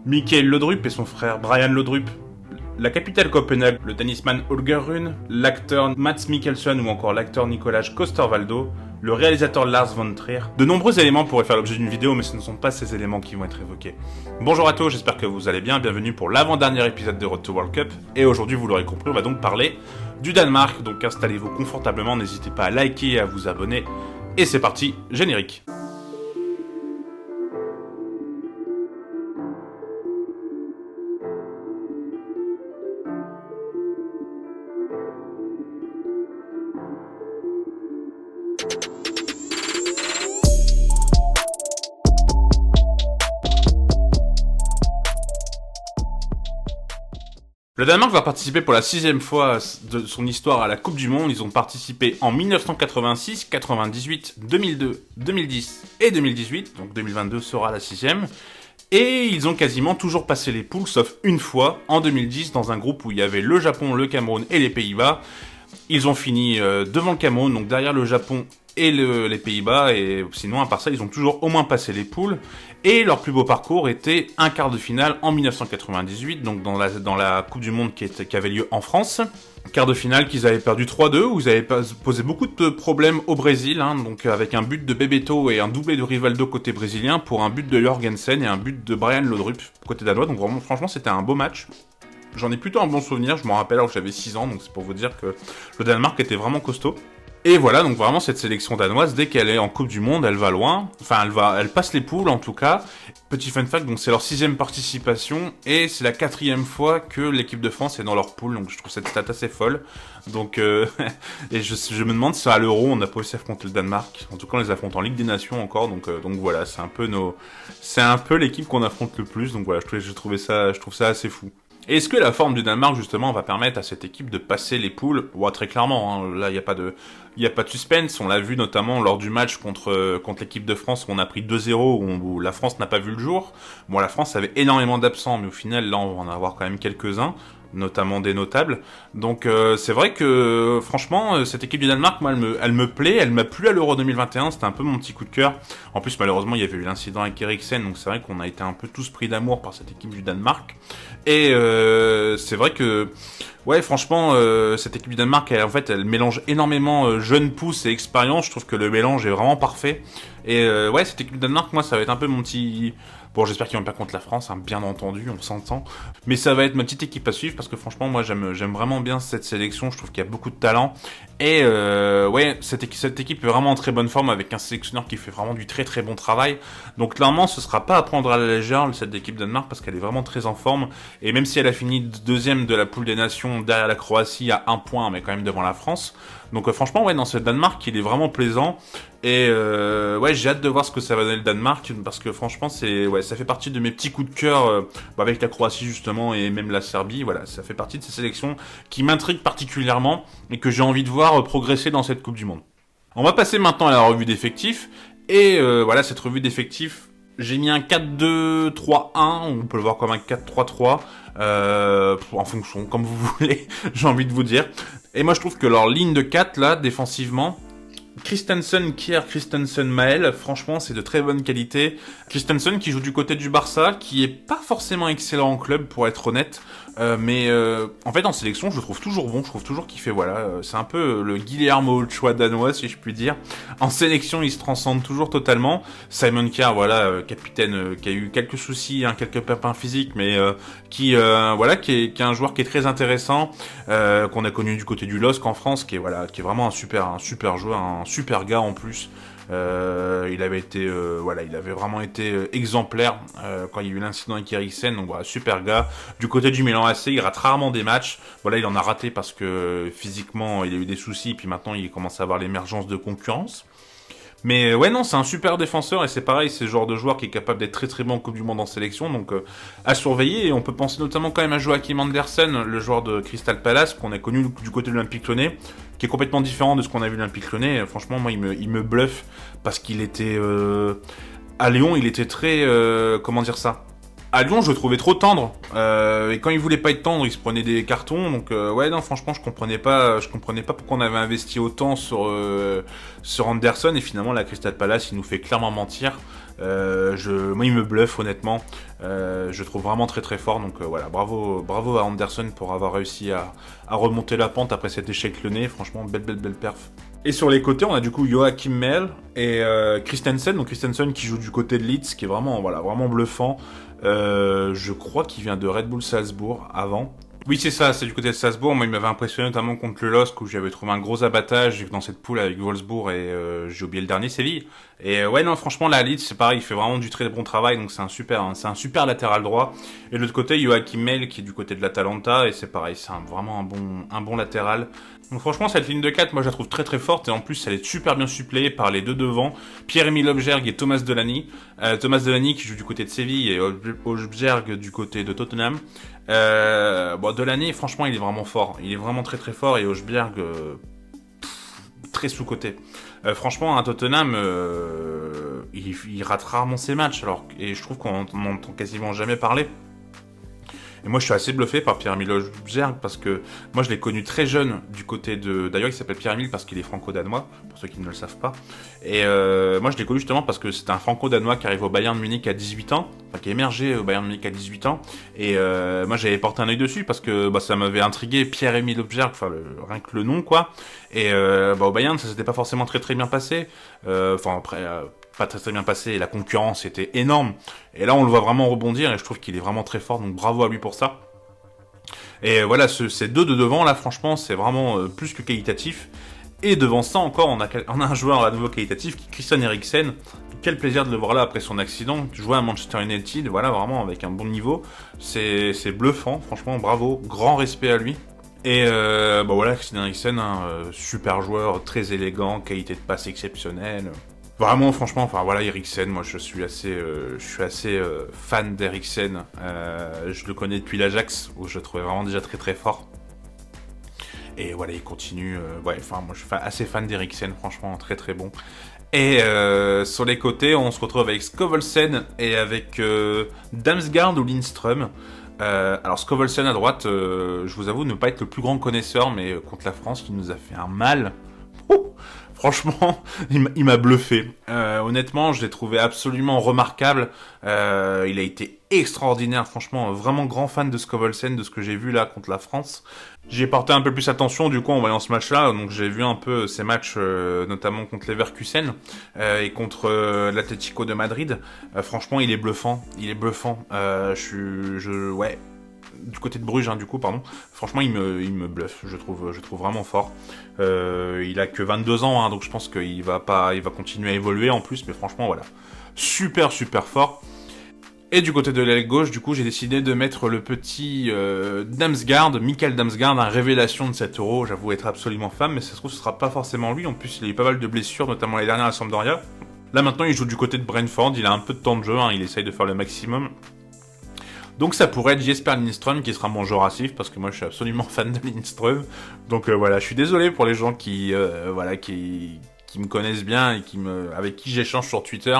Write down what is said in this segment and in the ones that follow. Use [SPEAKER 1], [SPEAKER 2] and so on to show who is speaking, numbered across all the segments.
[SPEAKER 1] Mikael Laudrup et son frère Brian Laudrup, la capitale Copenhague, le tennisman Holger Rune, l'acteur Mads Mikkelsen ou encore l'acteur Nicolas Coster-Waldau, le réalisateur Lars von Trier. De nombreux éléments pourraient faire l'objet d'une vidéo, mais ce ne sont pas ces éléments qui vont être évoqués. Bonjour à tous, j'espère que vous allez bien, bienvenue pour l'avant-dernier épisode de Road to World Cup, et aujourd'hui, vous l'aurez compris, on va donc parler du Danemark, donc installez-vous confortablement, n'hésitez pas à liker et à vous abonner, et c'est parti, générique. Le Danemark va participer pour la 6e fois de son histoire à la Coupe du Monde. Ils ont participé en 1986, 98, 2002, 2010 et 2018. Donc 2022 sera la 6e. Et ils ont quasiment toujours passé les poules, sauf une fois, en 2010, dans un groupe où il y avait le Japon, le Cameroun et les Pays-Bas. Ils ont fini devant le Cameroun, donc derrière le Japon et les Pays-Bas, et sinon à part ça ils ont toujours au moins passé les poules, et leur plus beau parcours était un quart de finale en 1998, donc dans la Coupe du Monde qui avait lieu en France, quart de finale qu'ils avaient perdu 3-2, où ils avaient posé beaucoup de problèmes au Brésil, donc avec un but de Bebeto et un doublé de Rivaldo côté brésilien, pour un but de Jorgensen et un but de Brian Laudrup côté danois, donc vraiment franchement c'était un beau match. J'en ai plutôt un bon souvenir, je m'en rappelle alors que j'avais 6 ans, donc c'est pour vous dire que le Danemark était vraiment costaud. Et voilà, donc vraiment cette sélection danoise, dès qu'elle est en Coupe du Monde, elle va loin, enfin elle passe les poules en tout cas. Petit fun fact, donc c'est leur 6e participation, et c'est la 4e fois que l'équipe de France est dans leur poule, donc je trouve cette stat assez folle. Donc, et je me demande si à l'Euro on n'a pas aussi affronté le Danemark, en tout cas on les affronte en Ligue des Nations encore, donc voilà, c'est un peu l'équipe qu'on affronte le plus, donc voilà, je trouve ça assez fou. Et est-ce que la forme du Danemark, justement, va permettre à cette équipe de passer les poules ? Ouais, très clairement, là, il n'y a pas de suspense. On l'a vu notamment lors du match contre l'équipe de France où on a pris 2-0, où la France n'a pas vu le jour. Bon, la France avait énormément d'absents, mais au final, là, on va en avoir quand même quelques-uns, notamment des notables. Donc c'est vrai que franchement cette équipe du Danemark, moi elle me plaît, elle m'a plu à l'Euro 2021, c'était un peu mon petit coup de cœur. En plus malheureusement il y avait eu l'incident avec Eriksen, donc c'est vrai qu'on a été un peu tous pris d'amour par cette équipe du Danemark. Et c'est vrai que ouais franchement cette équipe du Danemark elle mélange énormément jeunes pousses et expérience. Je trouve que le mélange est vraiment parfait. Et ouais cette équipe du Danemark, moi ça va être un peu mon petit... Bon, j'espère qu'ils vont pas contre la France, bien entendu, on s'entend. Mais ça va être ma petite équipe à suivre parce que franchement, moi, j'aime vraiment bien cette sélection. Je trouve qu'il y a beaucoup de talent. Et ouais, cette équipe est vraiment en très bonne forme avec un sélectionneur qui fait vraiment du très très bon travail. Donc clairement, ce sera pas à prendre à la légère cette équipe Danemark parce qu'elle est vraiment très en forme. Et même si elle a fini 2e de la poule des nations derrière la Croatie à 1 point, mais quand même devant la France. Donc franchement, ouais, dans ce Danemark, il est vraiment plaisant. Et ouais, j'ai hâte de voir ce que ça va donner le Danemark parce que franchement, ça fait partie de mes petits coups de cœur avec la Croatie justement et même la Serbie. Voilà, ça fait partie de ces sélections qui m'intriguent particulièrement et que j'ai envie de voir progresser dans cette Coupe du Monde. On va passer maintenant à la revue d'effectifs et voilà, cette revue d'effectifs, j'ai mis un 4-2-3-1, on peut le voir comme un 4-3-3, en fonction, comme vous voulez, j'ai envie de vous dire. Et moi je trouve que leur ligne de 4 là, défensivement, Christensen, Kjær, Christensen, Maël, franchement c'est de très bonne qualité. Christensen qui joue du côté du Barça, qui est pas forcément excellent en club pour être honnête, mais en fait en sélection je le trouve toujours bon, je trouve toujours qu'il fait c'est un peu le Guillermo Ochoa danois si je puis dire. En sélection il se transcende toujours totalement. Simon Kjær, capitaine qui a eu quelques soucis, quelques pépins physiques, mais qui est un joueur qui est très intéressant, qu'on a connu du côté du LOSC en France, qui est vraiment un super joueur, un super gars en plus. Il avait vraiment été exemplaire quand il y a eu l'incident avec Eriksen, donc voilà, super gars. Du côté du Milan AC, il rate rarement des matchs. Voilà, il en a raté parce que physiquement il a eu des soucis, et puis maintenant il commence à avoir l'émergence de concurrence. Mais ouais, non, c'est un super défenseur et c'est pareil, c'est le genre de joueur qui est capable d'être très très bon en Coupe du Monde en sélection, donc à surveiller. Et on peut penser notamment quand même à Joachim Andersen, le joueur de Crystal Palace qu'on a connu du côté de l'Olympique Lyonnais, qui est complètement différent de ce qu'on a vu à l'Olympique Lyonnais. Franchement, moi, il me bluffe parce qu'il était à Lyon, il était très comment dire ça. À Lyon, je le trouvais trop tendre. Et quand il voulait pas être tendre, il se prenait des cartons. Donc ouais, non, franchement, je comprenais pas pourquoi on avait investi autant sur Anderson. Et finalement, la Crystal Palace, il nous fait clairement mentir. Moi, il me bluffe honnêtement. Je trouve vraiment très très fort. Donc voilà, bravo à Anderson pour avoir réussi à remonter la pente après cet échec lyonnais. Franchement, belle perf. Et sur les côtés, on a du coup Joachim Mel et Christensen. Donc Christensen qui joue du côté de Leeds, qui est vraiment bluffant. Je crois qu'il vient de Red Bull Salzbourg avant. Oui, c'est ça, c'est du côté de Salzbourg. Moi, il m'avait impressionné notamment contre le LOSC où j'avais trouvé un gros abattage dans cette poule avec Wolfsburg et j'ai oublié le dernier, Séville. Et ouais, non, franchement, la Leeds, c'est pareil, il fait vraiment du très bon travail, donc c'est un super latéral droit. Et de l'autre côté, Joachim Mel qui est du côté de l'Atalanta et c'est pareil, c'est vraiment un bon latéral. Donc franchement, cette ligne de 4, moi je la trouve très très forte et en plus elle est super bien suppléée par les deux devant, Pierre-Emile Højbjerg et Thomas Delaney. Thomas Delaney qui joue du côté de Séville et Højbjerg du côté de Tottenham. Delaney, franchement, il est vraiment fort. Il est vraiment très très fort et Højbjerg, très sous-coté. Franchement, à Tottenham, il rate rarement ses matchs et je trouve qu'on n'entend quasiment jamais parler. Et moi, je suis assez bluffé par Pierre-Emile Højbjerg parce que moi, je l'ai connu très jeune du côté de... D'ailleurs, il s'appelle Pierre-Emile parce qu'il est franco-danois, pour ceux qui ne le savent pas. Et moi, je l'ai connu justement parce que c'est un franco-danois qui arrive au Bayern de Munich à 18 ans, qui est émergé au Bayern de Munich à 18 ans. Et moi, j'avais porté un œil dessus parce que ça m'avait intrigué, Pierre-Emile Højbjerg, rien que le nom, quoi. Et au Bayern, ça s'était pas forcément très très bien passé. Pas très bien passé, et la concurrence était énorme. Et là, on le voit vraiment rebondir, et je trouve qu'il est vraiment très fort, donc bravo à lui pour ça. Et voilà, ces deux de devant, là, franchement, c'est vraiment plus que qualitatif. Et devant ça, encore, on a un joueur à nouveau qualitatif, qui est Christian Eriksen. Quel plaisir de le voir là après son accident. Jouer à Manchester United, voilà, vraiment avec un bon niveau. C'est bluffant, franchement, bravo, grand respect à lui. Et voilà, Christian Eriksen, super joueur, très élégant, qualité de passe exceptionnelle. Vraiment, franchement, Eriksen, moi je suis assez fan d'Eriksen. Je le connais depuis l'Ajax, où je le trouvais vraiment déjà très très fort. Et voilà, il continue. Moi je suis assez fan d'Eriksen, franchement, très très bon. Et sur les côtés, on se retrouve avec Skov-Olsen et avec Damsgaard ou Lindstrøm. Alors Skov-Olsen à droite, je vous avoue ne pas être le plus grand connaisseur, mais contre la France, il nous a fait un mal. Franchement, il m'a bluffé. Honnêtement, je l'ai trouvé absolument remarquable. Il a été extraordinaire, franchement, vraiment grand fan de Skov-Olsen, de ce que j'ai vu là contre la France. J'y ai porté un peu plus attention du coup en voyant ce match-là, donc j'ai vu un peu ces matchs, notamment contre Leverkusen et contre l'Atlético de Madrid. Franchement, il est bluffant. Du côté de Bruges, du coup, pardon. Franchement, il me bluffe. Je trouve vraiment fort. Il a que 22 ans, donc je pense qu'il va continuer à évoluer en plus. Mais franchement, voilà, super fort. Et du côté de l'aile gauche, du coup, j'ai décidé de mettre le petit Damsgaard, Mikael Damsgaard, un révélation de cet Euro. J'avoue être absolument fan, mais ça se trouve, ce sera pas forcément lui. En plus, il a eu pas mal de blessures, notamment les dernières à Sampdoria. Là, maintenant, il joue du côté de Brentford. Il a un peu de temps de jeu, il essaye de faire le maximum. Donc ça pourrait être Jesper Lindstrøm qui sera mon joueur à suivre parce que moi je suis absolument fan de Lindstrøm. Donc voilà, je suis désolé pour les gens qui me connaissent bien et avec qui j'échange sur Twitter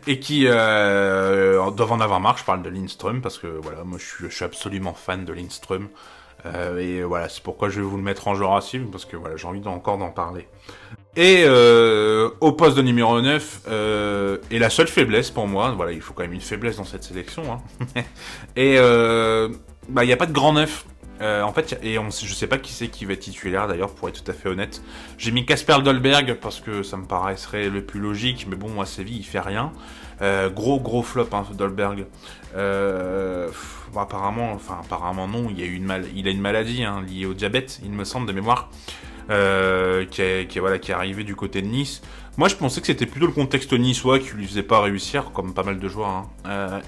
[SPEAKER 1] et qui doivent en avoir marre. Je parle de Lindstrøm parce que voilà, moi je suis absolument fan de Lindstrøm. Et voilà, c'est pourquoi je vais vous le mettre en joueur à suivre parce que voilà, j'ai envie encore d'en parler. Et au poste de numéro 9, et la seule faiblesse pour moi, voilà, il faut quand même une faiblesse dans cette sélection, et il n'y a pas de grand neuf. En fait, je sais pas qui c'est qui va être titulaire d'ailleurs, pour être tout à fait honnête. J'ai mis Kasper Dolberg parce que ça me paraîtrait le plus logique, mais bon, à Séville, il fait rien. Gros flop, Dolberg. Apparemment non, il a une maladie liée au diabète, il me semble de mémoire. Qui est arrivé du côté de Nice. Moi, je pensais que c'était plutôt le contexte niçois qui lui faisait pas réussir, comme pas mal de joueurs. Là,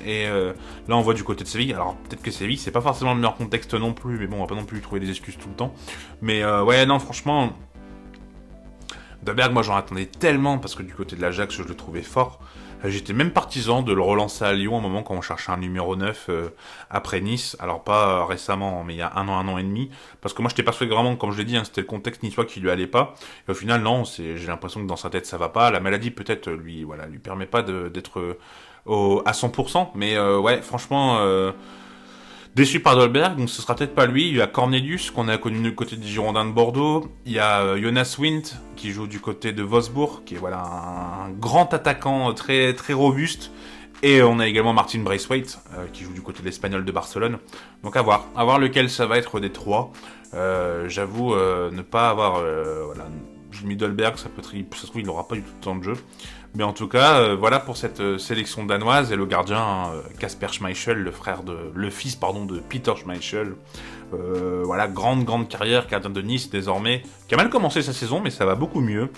[SPEAKER 1] on voit du côté de Séville. Alors, peut-être que Séville, c'est pas forcément le meilleur contexte non plus, mais bon, on va pas non plus lui trouver des excuses tout le temps. Mais non, franchement, Dolberg, moi, j'en attendais tellement parce que du côté de l'Ajax, je le trouvais fort. J'étais même partisan de le relancer à Lyon à un moment quand on cherchait un numéro 9 après Nice. Alors pas récemment, mais il y a un an et demi. Parce que moi j'étais persuadé vraiment, comme je l'ai dit, c'était le contexte niçois qui lui allait pas. Et au final non, j'ai l'impression que dans sa tête ça va pas. La maladie peut-être lui permet pas d'être à 100%. Mais ouais, franchement... Déçu par Dolberg, donc ce sera peut-être pas lui. Il y a Cornelius, qu'on a connu du côté des Girondins de Bordeaux. Il y a Jonas Wind, qui joue du côté de Wolfsburg, qui est voilà un grand attaquant très, très robuste. Et on a également Martin Braithwaite, qui joue du côté de l'Espagnol de Barcelone. Donc à voir lequel ça va être des trois. J'avoue ne pas avoir... voilà, j'ai mis Dolberg, ça se trouve il n'aura pas du tout de temps de jeu. Mais en tout cas, voilà pour cette sélection danoise. Et le gardien, Kasper Schmeichel, le fils de Peter Schmeichel. Voilà, grande carrière, gardien de Nice désormais, qui a mal commencé sa saison, mais ça va beaucoup mieux.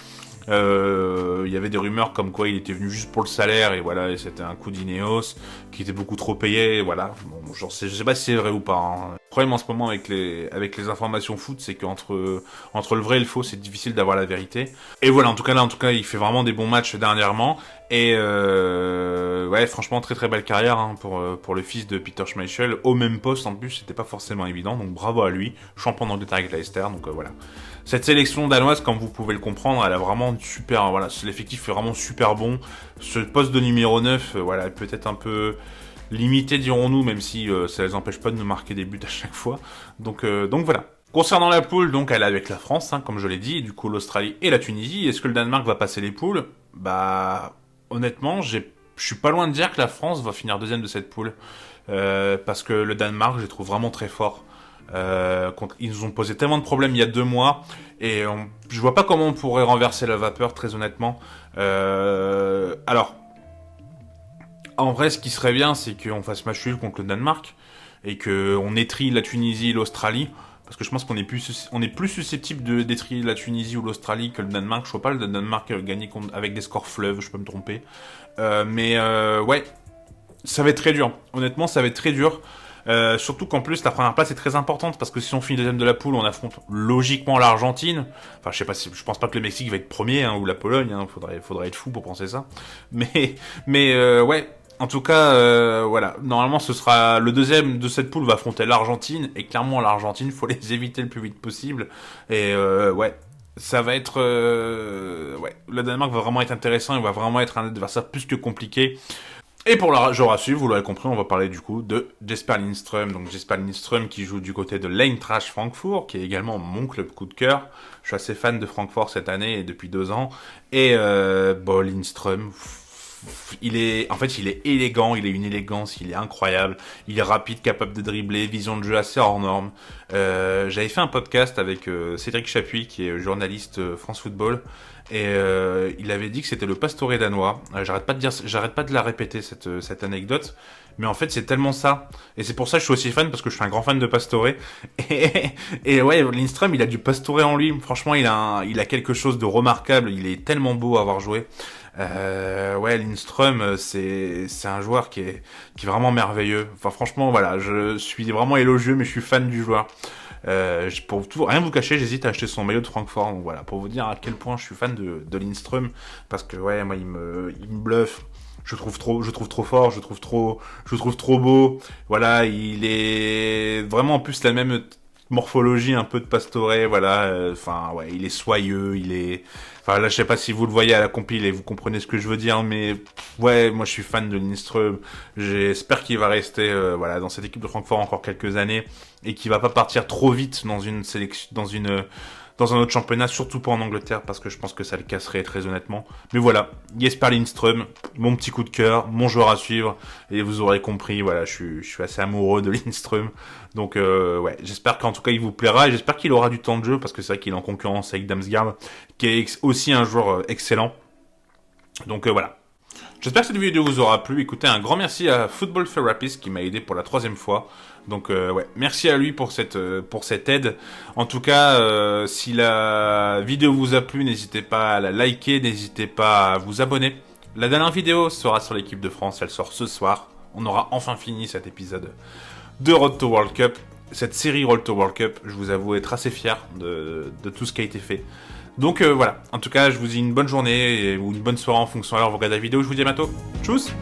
[SPEAKER 1] Il y avait des rumeurs comme quoi il était venu juste pour le salaire et voilà, et c'était un coup d'Ineos qui était beaucoup trop payé, et voilà. Bon, je sais pas si c'est vrai ou pas. Hein. Le problème en ce moment avec les informations foot, c'est qu'entre le vrai et le faux, c'est difficile d'avoir la vérité. Et voilà, en tout cas, il fait vraiment des bons matchs dernièrement. Et ouais, franchement, très très belle carrière hein, pour le fils de Peter Schmeichel. Au même poste en plus, c'était pas forcément évident, donc bravo à lui. Champion d'Angleterre avec Leicester, donc voilà. Cette sélection danoise, comme vous pouvez le comprendre, elle a vraiment une super... Voilà, l'effectif est vraiment super bon. Ce poste de numéro 9, voilà, peut-être un peu limité, dirons-nous, même si ça les empêche pas de nous marquer des buts à chaque fois. Donc voilà. Concernant la poule, donc elle est avec la France, hein, comme je l'ai dit, du coup l'Australie et la Tunisie. Est-ce que le Danemark va passer les poules? Bah, honnêtement, je suis pas loin de dire que la France va finir deuxième de cette poule. Parce que le Danemark, je les trouve vraiment très forts. Ils nous ont posé tellement de problèmes il y a 2 mois et je vois pas comment on pourrait renverser la vapeur, très honnêtement. Alors, en vrai, ce qui serait bien, c'est qu'on fasse match nul contre le Danemark et qu'on étrie la Tunisie et l'Australie. Parce que je pense qu'on est plus susceptible d'étrier la Tunisie ou l'Australie que le Danemark. Je vois pas le Danemark gagner avec des scores fleuves, je peux me tromper. Mais ouais, ça va être très dur. Honnêtement, ça va être très dur. Surtout qu'en plus la première place est très importante parce que si on finit deuxième de la poule, on affronte logiquement l'Argentine. Enfin, je pense pas que le Mexique va être premier hein, ou la Pologne. Hein, faudrait être fou pour penser ça. Mais ouais. En tout cas, voilà. Normalement, ce sera le deuxième de cette poule va affronter l'Argentine et clairement l'Argentine, faut les éviter le plus vite possible. Et ouais. Ça va être... ouais, le Danemark va vraiment être intéressant, il va vraiment être un adversaire plus que compliqué. Et pour le jour à suivre, vous l'aurez compris, on va parler du coup de Jesper Lindström. Donc Jesper Lindström qui joue du côté de l'Eintracht Francfort, qui est également mon club coup de cœur. Je suis assez fan de Francfort cette année et depuis 2 ans. Et bon, Lindström, il est élégant, il a une élégance, il est incroyable, il est rapide, capable de dribbler, vision de jeu assez hors norme. J'avais fait un podcast avec Cédric Chapuis, qui est journaliste France Football, et il avait dit que c'était le Pastore danois. J'arrête pas de la répéter cette anecdote, mais en fait c'est tellement ça, et c'est pour ça que je suis aussi fan parce que je suis un grand fan de Pastore. Et ouais, Lindström, il a du Pastore en lui. Franchement, il a quelque chose de remarquable. Il est tellement beau à avoir joué. Ouais, Lindström, c'est un joueur qui est vraiment merveilleux. Enfin, franchement, voilà, je suis vraiment élogieux, mais je suis fan du joueur. Pour rien vous cacher, j'hésite à acheter son maillot de Francfort. Donc voilà, pour vous dire à quel point je suis fan de Lindström, parce que ouais, moi, il me bluffe. Je trouve trop fort, je trouve trop beau. Voilà, il est vraiment en plus la même morphologie un peu de Pastore, voilà. Enfin, ouais, il est soyeux, enfin là, je sais pas si vous le voyez à la compile et vous comprenez ce que je veux dire, mais ouais, moi je suis fan de Lindström. J'espère qu'il va rester, voilà, dans cette équipe de Francfort encore quelques années et qu'il va pas partir trop vite dans une sélection, dans un autre championnat, surtout pas en Angleterre, parce que je pense que ça le casserait, très honnêtement. Mais voilà, Jesper Lindström, mon petit coup de cœur, mon joueur à suivre, et vous aurez compris, voilà, je suis assez amoureux de Lindström. Donc ouais, j'espère qu'en tout cas il vous plaira, et j'espère qu'il aura du temps de jeu, parce que c'est vrai qu'il est en concurrence avec Damsgaard, qui est aussi un joueur excellent. Donc voilà. J'espère que cette vidéo vous aura plu. Écoutez, un grand merci à Football Therapist qui m'a aidé pour la 3e fois. Donc ouais, merci à lui pour cette aide. En tout cas, si la vidéo vous a plu, n'hésitez pas à la liker, n'hésitez pas à vous abonner. La dernière vidéo sera sur l'équipe de France, elle sort ce soir. On aura enfin fini cet épisode de Road to World Cup. Cette série Road to World Cup, je vous avoue être assez fier de tout ce qui a été fait. Donc voilà, en tout cas, je vous dis une bonne journée ou une bonne soirée en fonction de l'heure où vous regardez la vidéo. Je vous dis à bientôt. Tchuss!